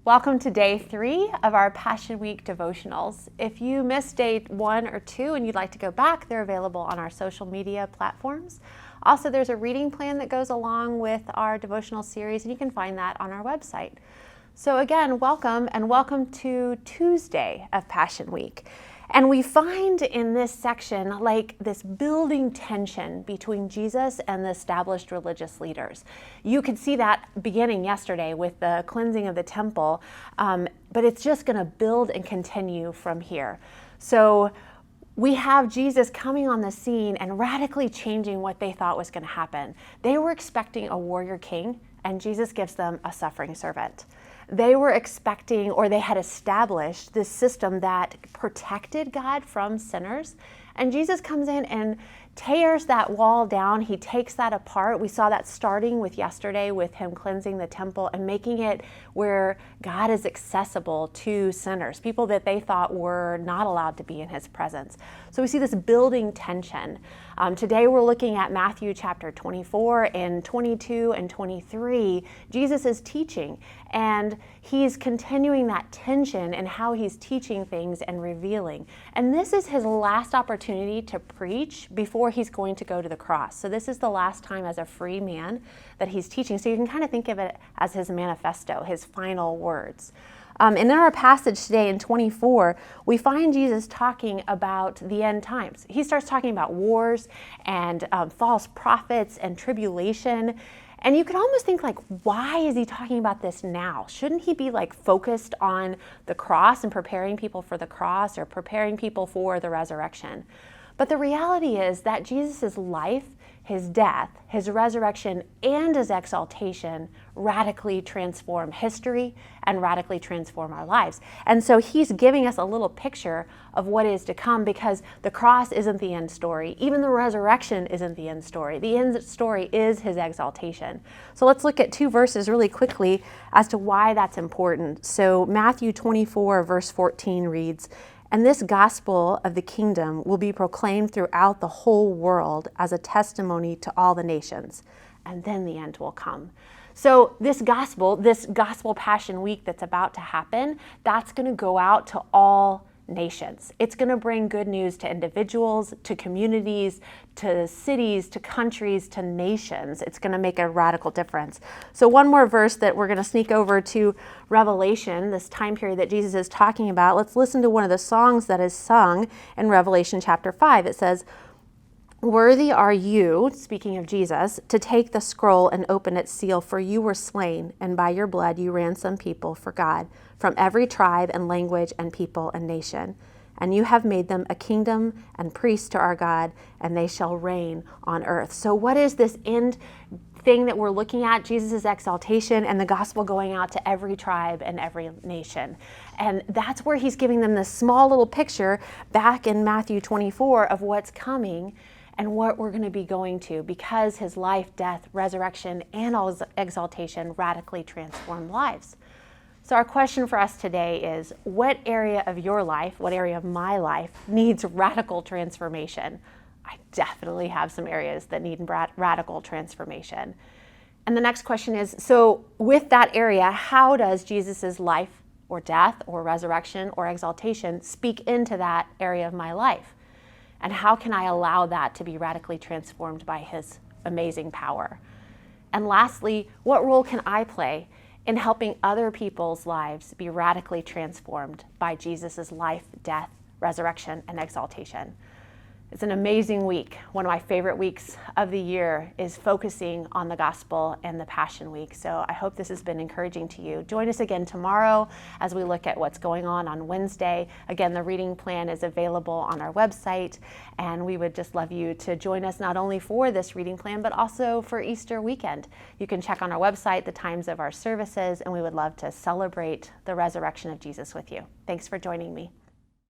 Welcome to day 3 of our Passion Week devotionals. If you missed day 1 or 2 and you'd like to go back, they're available on our social media platforms. Also, there's a reading plan that goes along with our devotional series, and you can find that on our website. So again, welcome, and welcome to Tuesday of Passion Week. And we find in this section like this building tension between Jesus and the established religious leaders. You could see that beginning yesterday with the cleansing of the temple, but it's just going to build and continue from here. So we have Jesus coming on the scene and radically changing what they thought was going to happen. They were expecting a warrior king, and Jesus gives them a suffering servant. They were expecting, or they had established this system that protected God from sinners. And Jesus comes in and tears that wall down. He takes that apart. We saw that starting with yesterday with him cleansing the temple and making it where God is accessible to sinners, people that they thought were not allowed to be in his presence. So we see this building tension. Today we're looking at Matthew chapter 24 and 22 and 23. Jesus is teaching, and he's continuing that tension in how he's teaching things and revealing. And this is his last opportunity to preach before he's going to go to the cross. So this is the last time as a free man that he's teaching. So you can kind of think of it as his manifesto, his final words. And in our passage today in 24, we find Jesus talking about the end times. He starts talking about wars and false prophets and tribulation. And you could almost think, like, why is he talking about this now? Shouldn't he be focused on the cross and preparing people for the cross or preparing people for the resurrection? But the reality is that Jesus' life, his death, his resurrection, and his exaltation radically transform history and radically transform our lives. And so he's giving us a little picture of what is to come, because the cross isn't the end story. Even the resurrection isn't the end story. The end story is his exaltation. So let's look at 2 verses really quickly as to why that's important. So Matthew 24 verse 14 reads, "And this gospel of the kingdom will be proclaimed throughout the whole world as a testimony to all the nations, and then the end will come." So this gospel Passion Week that's about to happen, that's going to go out to all nations. It's going to bring good news to individuals, to communities, to cities, to countries, to nations. It's going to make a radical difference. So one more verse that we're going to sneak over to Revelation, this time period that Jesus is talking about. Let's listen to one of the songs that is sung in Revelation chapter 5. It says, "Worthy are you," speaking of Jesus, "to take the scroll and open its seal, for you were slain, and by your blood you ransomed people for God from every tribe and language and people and nation. And you have made them a kingdom and priests to our God, and they shall reign on earth." So what is this end thing that we're looking at? Jesus' exaltation and the gospel going out to every tribe and every nation. And that's where he's giving them this small little picture back in Matthew 24 of what's coming and what we're going to be going to, because his life, death, resurrection, and his exaltation radically transformed lives. So our question for us today is, what area of your life, what area of my life needs radical transformation? I definitely have some areas that need radical transformation. And the next question is, so with that area, how does Jesus' life or death or resurrection or exaltation speak into that area of my life? And how can I allow that to be radically transformed by his amazing power? And lastly, what role can I play in helping other people's lives be radically transformed by Jesus' life, death, resurrection, and exaltation? It's an amazing week. One of my favorite weeks of the year is focusing on the gospel and the Passion Week. So I hope this has been encouraging to you. Join us again tomorrow as we look at what's going on Wednesday. Again, the reading plan is available on our website, and we would just love you to join us not only for this reading plan, but also for Easter weekend. You can check on our website the times of our services, and we would love to celebrate the resurrection of Jesus with you. Thanks for joining me.